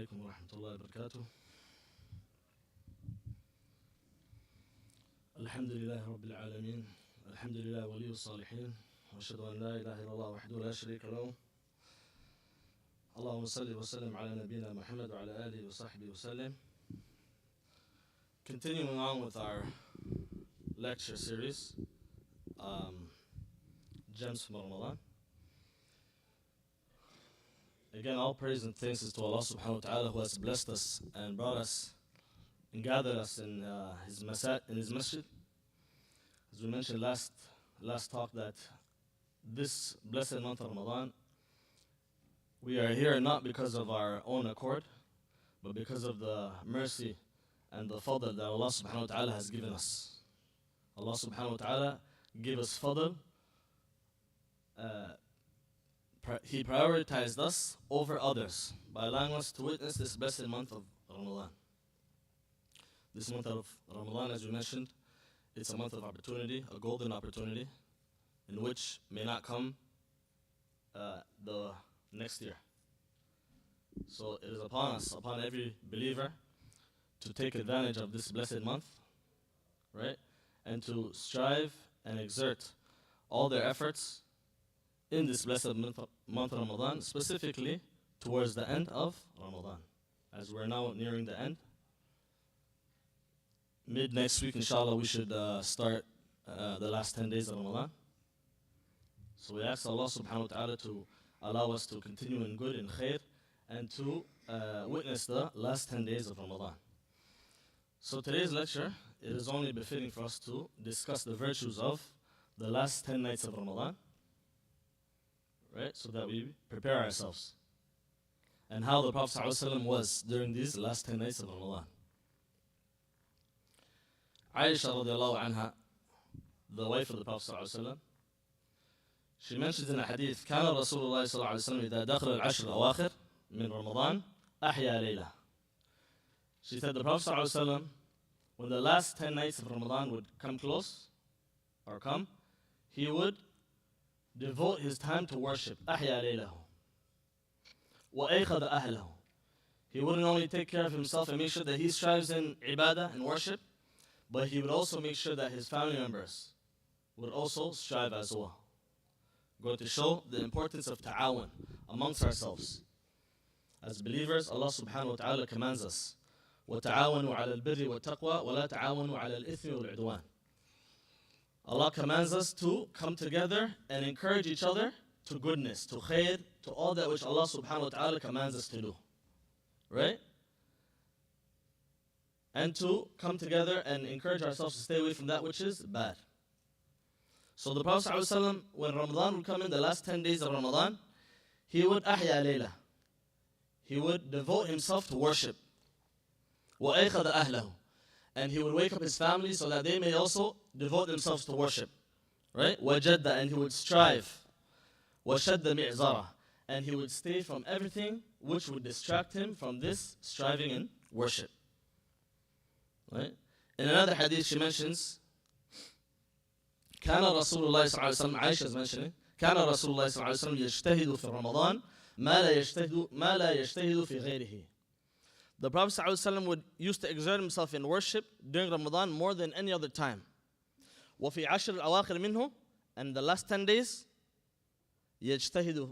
عليكم ورحمة الله وبركاته. الحمد لله رب العالمين، الحمد لله ولي الصالحين، وأشهد أن لا إله إلا الله وحده لا شريك له. اللهم صل وسلم على نبينا محمد وعلى آله وصحبه وسلم. Continuing on with our lecture series, Gems from Ramadan. Again, all praise and thanks is to Allah subhanahu wa ta'ala, who has blessed us and brought us and gathered us in his masjid. As we mentioned last talk, that this blessed month of Ramadan, we are here not because of our own accord, but because of the mercy and the fadl that Allah subhanahu wa ta'ala has given us. Allah subhanahu wa ta'ala gave us fadl. He prioritized us over others by allowing us to witness this blessed month of Ramadan. This month of Ramadan, as we mentioned, it's a month of opportunity, a golden opportunity, in which may not come the next year. So it is upon us, upon every believer, to take advantage of this blessed month, right? And to strive and exert all their efforts in this blessed month of Ramadan, specifically towards the end of Ramadan. As we're now nearing the end, mid next week, inshallah, we should start the last 10 days of Ramadan. So we ask Allah subhanahu wa ta'ala to allow us to continue in good and khair, and to witness the last 10 days of Ramadan. So today's lecture, it is only befitting for us to discuss the virtues of the last 10 nights of Ramadan, right? So that we prepare ourselves. And how the Prophet ﷺ was during these last 10 nights of Ramadan. Aisha radiallahu anha, the wife of the Prophet ﷺ, she mentions in a hadith, كان رسول الله صلى الله عليه وسلم إذا دخل العشر الأواخر من رمضان أحيا ليلة. She said the Prophet ﷺ, when the last 10 nights of Ramadan would come close, or come, he would devote his time to worship. أحيا ليله وأيقظ أهله. He wouldn't only take care of himself and make sure that he strives in ibadah and worship, but he would also make sure that his family members would also strive as well. Going to show the importance of ta'awun amongst ourselves. As believers, Allah subhanahu wa ta'ala commands us, وَتَعَاوَنُوا عَلَى الْبِرِّ وَالتَّقْوَى وَلَا تَعَاوَنُوا عَلَى الْإِثْمِ وَالْعُدْوَانِ. Allah commands us to come together and encourage each other to goodness, to khair, to all that which Allah subhanahu wa ta'ala commands us to do. Right? And to come together and encourage ourselves to stay away from that which is bad. So the Prophet ﷺ, when Ramadan would come in, the last 10 days of Ramadan, he would ahya layla. He would devote himself to worship. وَأَيْخَذَ أَهْلَهُ. And he would wake up his family so that they may also devote themselves to worship. Right? وَجَدَّ. And he would strive. وَشَدَّ مِعْزَرَهُ. And he would stay from everything which would distract him from this striving in worship. Right? In another hadith she mentions, كان رسول الله صلى الله عليه وسلم, Aisha is mentioning, كان رسول الله صلى الله عليه وسلم يجتهد في رمضان ما لا يجتهد في غيره. The Prophet صلى الله عليه وسلم used to exert himself in worship during Ramadan more than any other time. وفي عشر الأواخر منه, and the last 10 days, يجتهد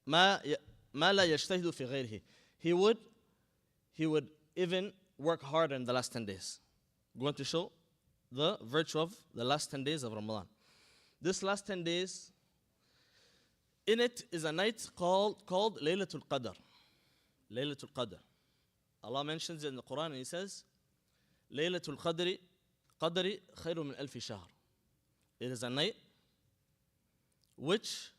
ما لا يجتهد في غيره. He would even work harder in the last 10 days. Going to show the virtue of the last 10 days of Ramadan. This last 10 days, in it is a night called Laylatul Qadr. Laylatul Qadr. Allah mentions it in the Quran and He says, Laylatul Qadri khayru min alfi shahr. It is a night which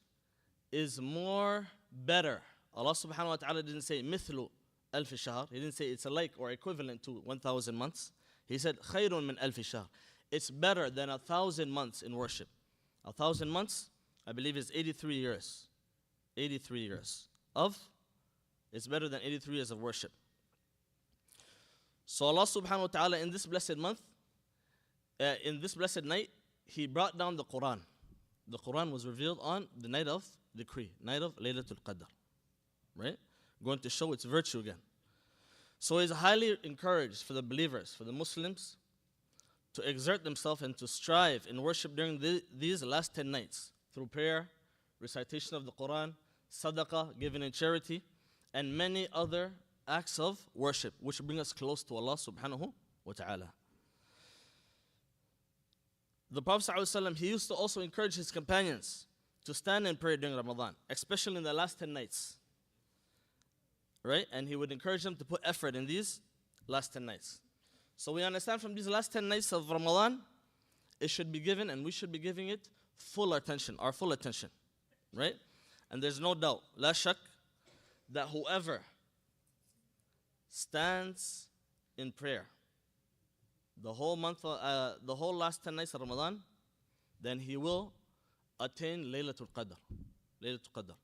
is more better. Allah subhanahu wa ta'ala didn't say mithlu alfi shahr. He didn't say it's alike or equivalent to 1,000 months. He said khayrun min alfi shahr. It's better than 1,000 months in worship. 1,000 months, I believe, is 83 years. 83 years of, it's better than 83 years of worship. So Allah subhanahu wa ta'ala in this blessed month, in this blessed night, He brought down the Quran. The Quran was revealed on the night of decree, night of Laylatul Qadr. Right? going to show its virtue again. So it's highly encouraged for the believers, for the Muslims, to exert themselves and to strive in worship during these last 10 nights through prayer, recitation of the Quran, sadaqah, giving in charity, and many other acts of worship which bring us close to Allah subhanahu wa ta'ala. The Prophet ﷺ, he used to also encourage his companions to stand and pray during Ramadan, especially in the last 10 nights. Right? And he would encourage them to put effort in these last 10 nights. So we understand from these last 10 nights of Ramadan, it should be given, and we should be giving it full attention, our full attention. Right? And there's no doubt, la shak, that whoever stands in prayer the whole month, the whole last 10 nights of Ramadan, then he will attain Laylatul Qadr. Laylatul Qadr.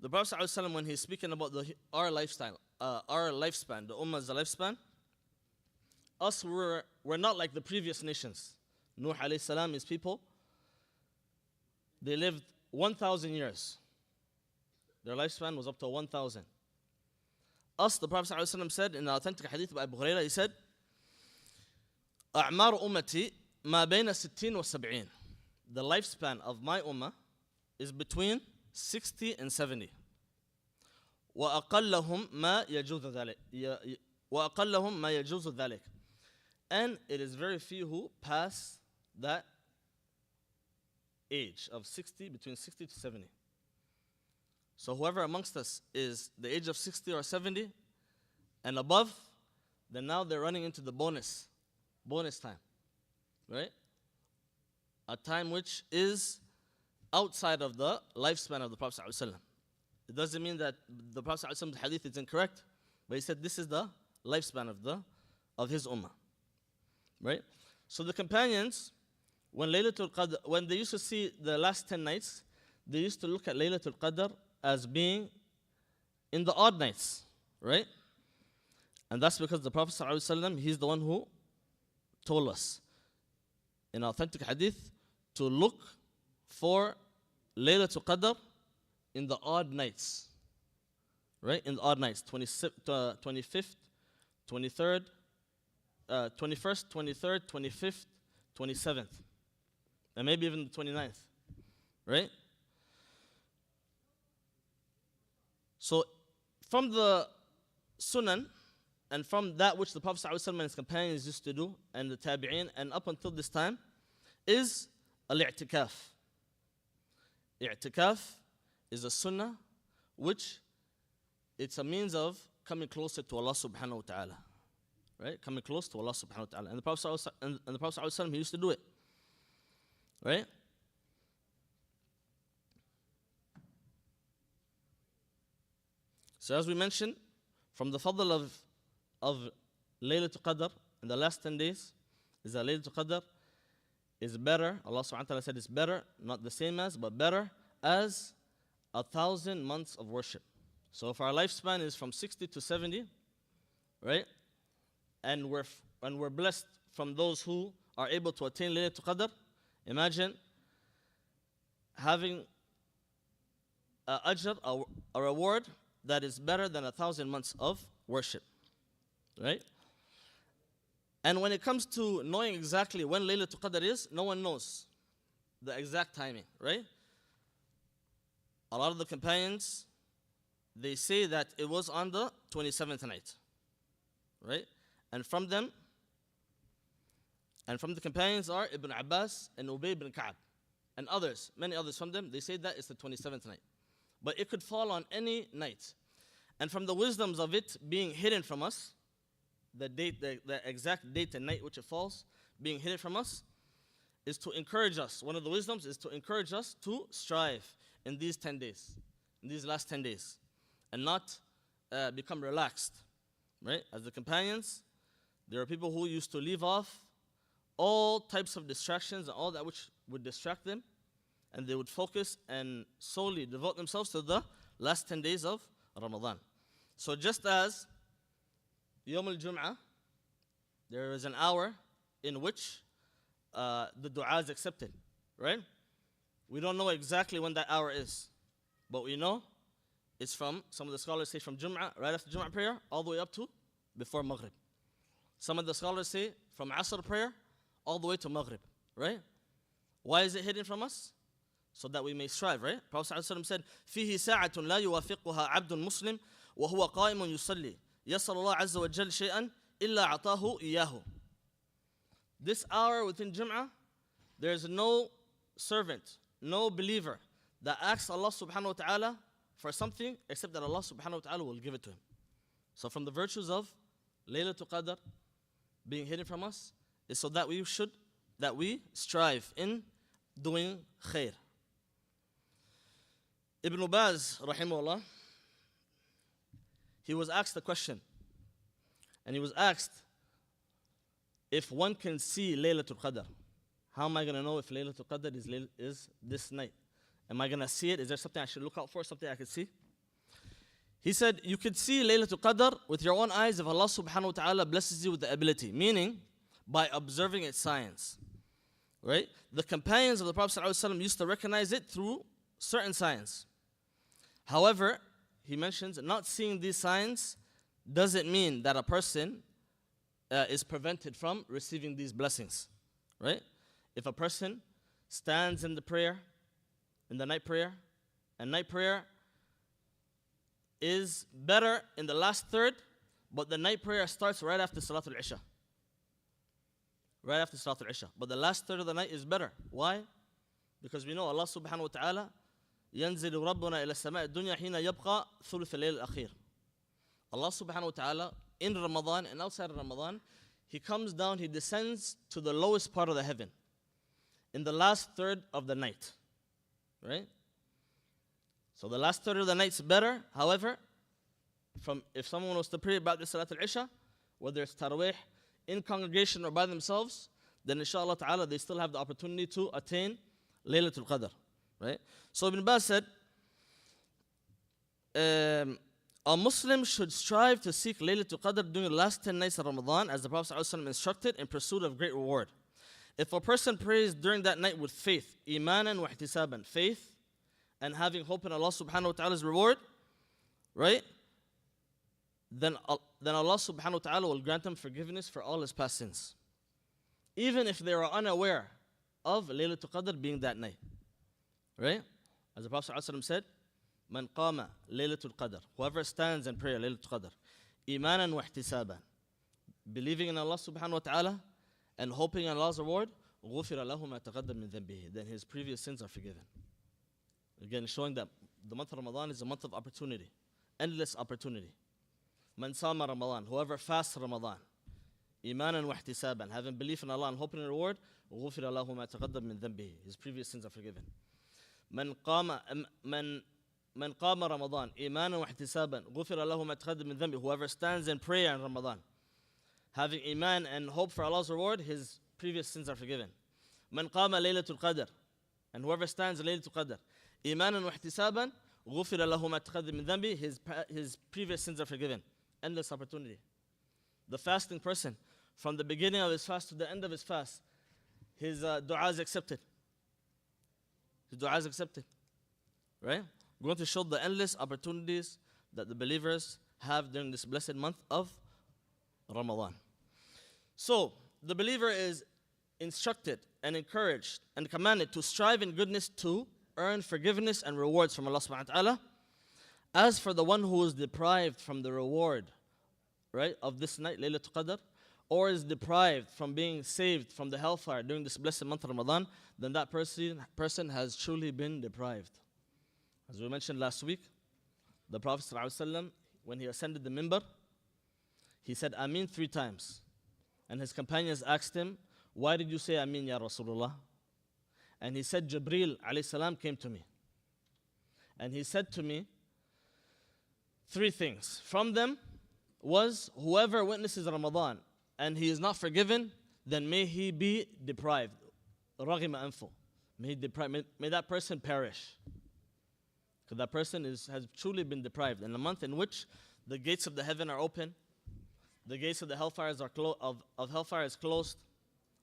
The Prophet ﷺ, when he's speaking about our lifestyle, our lifespan, the Ummah's lifespan, us, we're not like the previous nations. Nuh alayhi salam, his people, they lived 1,000 years. Their lifespan was up to 1,000. Us, the Prophet ﷺ said in the authentic hadith by Abu Hurairah, he said, أعمار أمتي ما بين 60 و70. The lifespan of my ummah is between 60 and 70. وأقلهم ما يجوز ذلك. وأقلهم ما يجوز ذلك. And it is very few who pass that age of 60, between 60 to 70. So whoever amongst us is the age of 60 or 70 and above, then now they're running into the bonus time, right? A time which is outside of the lifespan of the Prophet ﷺ. It doesn't mean that the Prophet ﷺ's hadith is incorrect, but he said this is the lifespan of his ummah, right? So the companions, when they used to see the last 10 nights, they used to look at Laylatul Qadr as being in the odd nights, right? And that's because the Prophet ﷺ, he's the one who told us in authentic hadith to look for Laylatul Qadr in the odd nights, right? In the odd nights, 25th, 23rd, 21st, 23rd, 25th, 27th, and maybe even the 29th, right? So from the Sunan, and from that which the Prophet ﷺ and his companions used to do, and the Tabi'een, and up until this time, is al-i'tikaf. I'tikaf is a sunnah which it's a means of coming closer to Allah subhanahu wa ta'ala. Right? Coming close to Allah subhanahu wa ta'ala. And the Prophet ﷺ, he used to do it. Right? So as we mentioned, from the fadl of Laylatul Qadr in the last 10 days is that Laylatul Qadr is better. Allah subhanahu wa ta'ala said it's better, not the same as, but better as 1,000 months of worship. So if our lifespan is from 60 to 70, right? And we're blessed from those who are able to attain Laylatul Qadr, imagine having a ajr, a reward that is better than 1,000 months of worship. Right? And when it comes to knowing exactly when Laylatul Qadr is, no one knows the exact timing, right? A lot of the companions, they say that it was on the 27th night, right? And from the companions are Ibn Abbas and Ubay ibn Ka'ab, and others, many others from them, they say that it's the 27th night. But it could fall on any night. And from the wisdoms of it being hidden from us, the date, the exact date and night which it falls, being hidden from us, is to encourage us. One of the wisdoms is to encourage us to strive in these 10 days, in these last 10 days, and not become relaxed, right? As the companions, there are people who used to leave off all types of distractions and all that which would distract them, and they would focus and solely devote themselves to the last 10 days of Ramadan. So just as Yawm al-Jum'ah, there is an hour in which the dua is accepted, right? We don't know exactly when that hour is, but we know it's from, some of the scholars say from Jum'ah, right after Jum'ah prayer, all the way up to before Maghrib. Some of the scholars say from Asr prayer, all the way to Maghrib, right? Why is it hidden from us? So that we may strive, right? Prophet ﷺ said, فِيهِ سَاعَةٌ لَا يُوَافِقُهَا عَبْدٌ مُسْلِمٌ وَهُوَ قَائِمٌ يُصَلِّي يَسَّرَ اللَّهُ عَزَّ وَجَلَّ شَيْئًا إِلَّا عَطَاهُ إِيَّاهُ. This hour within Jum'ah, there is no servant, no believer that asks Allah subhanahu wa ta'ala for something except that Allah subhanahu wa ta'ala will give it to him. So from the virtues of Laylatul Qadr being hidden from us is so that we strive in doing khair. Ibn Baz, rahimahullah, he was asked a question. And he was asked, if one can see Laylatul Qadr, how am I going to know if Laylatul Qadr is this night? Am I going to see it? Is there something I should look out for, something I can see? He said, you could see Laylatul Qadr with your own eyes if Allah subhanahu wa ta'ala blesses you with the ability, meaning by observing its signs. Right? The companions of the Prophet ﷺ used to recognize it through certain signs. However, he mentions not seeing these signs doesn't mean that a person is prevented from receiving these blessings. Right? If a person stands in the prayer, in the night prayer, and night prayer is better in the last third, but the night prayer starts right after Salatul Isha. Right after Salatul Isha. But the last third of the night is better. Why? Because we know Allah subhanahu wa ta'ala ينزل ربنا إلى السماء الدنيا حين يبقى ثلث الليل الأخير. Allah subhanahu wa ta'ala in Ramadan and outside of Ramadan, He comes down, He descends to the lowest part of the heaven in the last third of the night. Right? So the last third of the night's better. However, if someone was to pray about the Salatul Isha, whether it's Taraweeh, in congregation or by themselves, then inshallah ta'ala they still have the opportunity to attain Laylatul Qadr. Right? So Ibn Baz said, a Muslim should strive to seek Laylatul Qadr during the last 10 nights of Ramadan, as the Prophet ﷺ instructed, in pursuit of great reward. If a person prays during that night with faith, imanan wa ihtisaban, faith and having hope in Allah subhanahu wa ta'ala's reward, right? Then Allah subhanahu wa ta'ala will grant him forgiveness for all his past sins, even if they are unaware of Laylatul Qadr being that night. Right? As the Prophet ﷺ said, Man qama Laylatul Qadr, whoever stands in prayer Laylatul Qadr, imanan wa ihtisaban, believing in Allah subhanahu wa ta'ala and hoping in Allah's reward, غُفِرَ لَهُ مَا تَقَدَّمَ مِنْ ذَنْبِهِ, then his previous sins are forgiven. Again, showing that the month of Ramadan is a month of opportunity, endless opportunity. Man sama Ramadan, whoever fasts Ramadan, imanan wa ihtisaban, having belief in Allah and hoping in reward, غُفِرَ لَهُ مَا تَقَدَّمَ مِنْ ذَنْبِهِ, his previous sins are forgiven. من قام رمضان إيمانا واحتسابا غفر له ما تقدم من ذنبه, whoever stands in prayer in Ramadan, having iman and hope for Allah's reward, his previous sins are forgiven. من قام ليلة القدر, and whoever stands in ليلة القدر إيمانا واحتسابا غفر له ما تقدم من ذنبه, his previous sins are forgiven. Endless opportunity. The fasting person, from the beginning of his fast to the end of his fast, his dua is accepted. His dua is accepted. Right? We're going to show the endless opportunities that the believers have during this blessed month of Ramadan. So, the believer is instructed and encouraged and commanded to strive in goodness to earn forgiveness and rewards from Allah subhanahu wa ta'ala. As for the one who is deprived from the reward, right, of this night, Laylatul Qadr, or is deprived from being saved from the hellfire during this blessed month of Ramadan, then that person has truly been deprived. As we mentioned last week, the Prophet ﷺ, when he ascended the minbar, he said Ameen 3 times. And his companions asked him, why did you say Ameen, Ya Rasulullah? And he said, Jibreel alayhi salam came to me. And he said to me 3 things. From them was, whoever witnesses Ramadan and he is not forgiven, then may he be deprived. Raghima anfu. May that person perish. Because that person has truly been deprived. In a month in which the gates of the heaven are open, the gates of the hellfires are of hellfire is closed,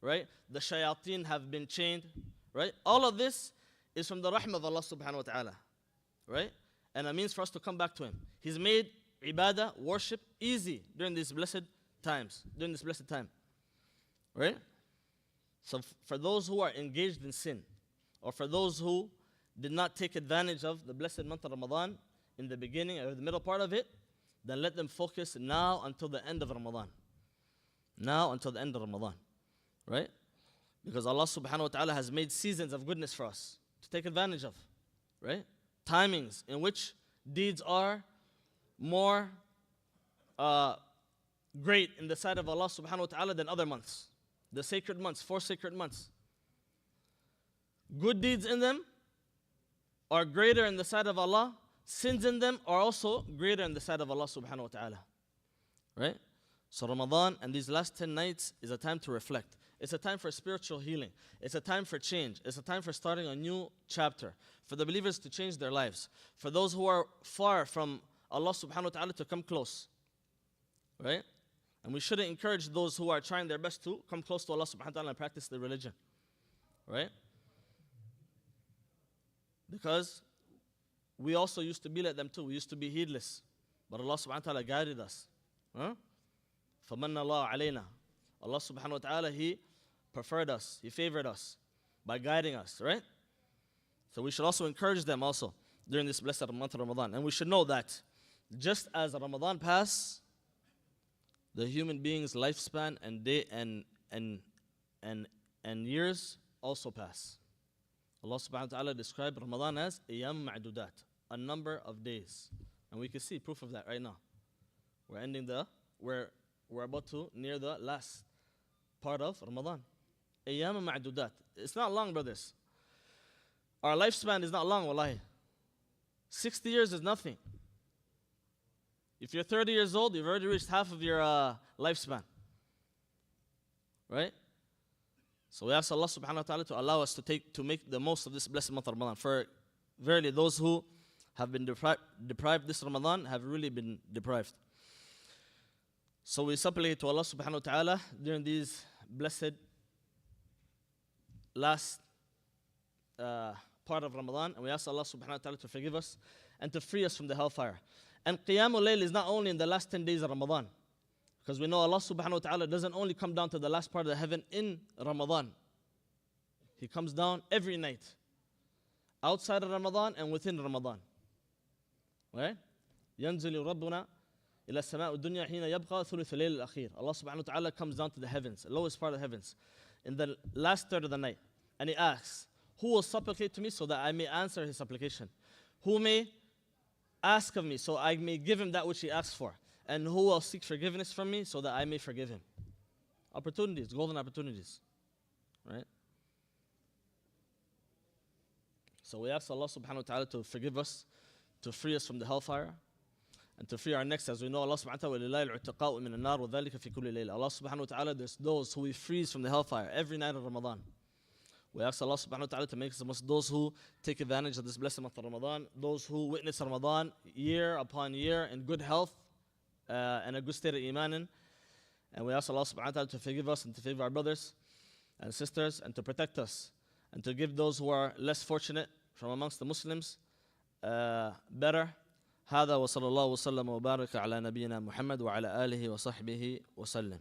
right? The shayateen have been chained, right? All of this is from the rahmah of Allah subhanahu wa ta'ala, right? and a means for us to come back to Him. He's made ibadah, worship, easy during these blessed times, during this blessed time. Right? So for those who are engaged in sin, or for those who did not take advantage of the blessed month of Ramadan in the beginning or the middle part of it, then let them focus now until the end of Ramadan. Now until the end of Ramadan. Right? Because Allah subhanahu wa ta'ala has made seasons of goodness for us to take advantage of. Right? Timings in which deeds are more great in the sight of Allah subhanahu wa ta'ala than other months. The sacred months, 4 sacred months. Good deeds in them are greater in the sight of Allah. Sins in them are also greater in the sight of Allah subhanahu wa ta'ala. Right? So Ramadan and these last 10 nights is a time to reflect. It's a time for spiritual healing. It's a time for change. It's a time for starting a new chapter. For the believers to change their lives. For those who are far from Allah subhanahu wa ta'ala to come close. Right? And we shouldn't encourage those who are trying their best to come close to Allah subhanahu wa ta'ala and practice their religion. Right? Because we also used to be like them too. We used to be heedless. But Allah subhanahu wa ta'ala guided us. Huh? فَمَنَّ اللَّهُ عَلَيْنَا. Allah subhanahu wa ta'ala, He preferred us. He favored us by guiding us. Right? So we should also encourage them also during this blessed month of Ramadan. And we should know that just as Ramadan passed, the human being's lifespan and day and years also pass. Allah subhanahu wa ta'ala described Ramadan as ayyam ma'dudat, a number of days. And we can see proof of that right now. We're about to near the last part of Ramadan. Ayyam ma'dudat. It's not long, brothers. Our lifespan is not long, wallahi. 60 years is nothing. If you're 30 years old, you've already reached half of your lifespan. Right? So we ask Allah subhanahu wa ta'ala to allow us to make the most of this blessed month of Ramadan. For verily those who have been deprived this Ramadan have really been deprived. So we supplicate to Allah subhanahu wa ta'ala during these blessed last part of Ramadan, and we ask Allah subhanahu wa ta'ala to forgive us and to free us from the hellfire. And Qiyamul Layl is not only in the last 10 days of Ramadan, because we know Allah subhanahu wa ta'ala doesn't only come down to the last part of the heaven in Ramadan. He comes down every night, outside of Ramadan and within Ramadan. Right? ينزل ربنا إلى السماء الدنيا حين يبقى ثلث الليل الأخير. Allah subhanahu wa ta'ala comes down to the heavens, the lowest part of the heavens, in the last third of the night. And He asks, who will supplicate to me so that I may answer his supplication? Who may ask of me so I may give him that which he asks for? And who will seek forgiveness from me so that I may forgive him? Opportunities, golden opportunities. Right? So we ask Allah subhanahu wa ta'ala to forgive us, to free us from the hellfire, and to free our necks. As we know, Allah subhanahu wa ta'ala, وَلِلَّهِ الْعُتَقَاءُ مِنَ النَّارِ وَذَلِكَ فِي كُلِّ لَيْلَةٍ. Allah subhanahu wa ta'ala, there's those who He frees from the hellfire every night of Ramadan. We ask Allah subhanahu wa ta'ala to make us amongst those who take advantage of this blessed month of Ramadan, those who witness Ramadan year upon year in good health and a good state of iman. And we ask Allah subhanahu wa ta'ala to forgive us and to forgive our brothers and sisters and to protect us and to give those who are less fortunate from amongst the Muslims better. هذا وصلى الله وسلم وبارك على نبينا محمد وعلى آله وصحبه وسلم.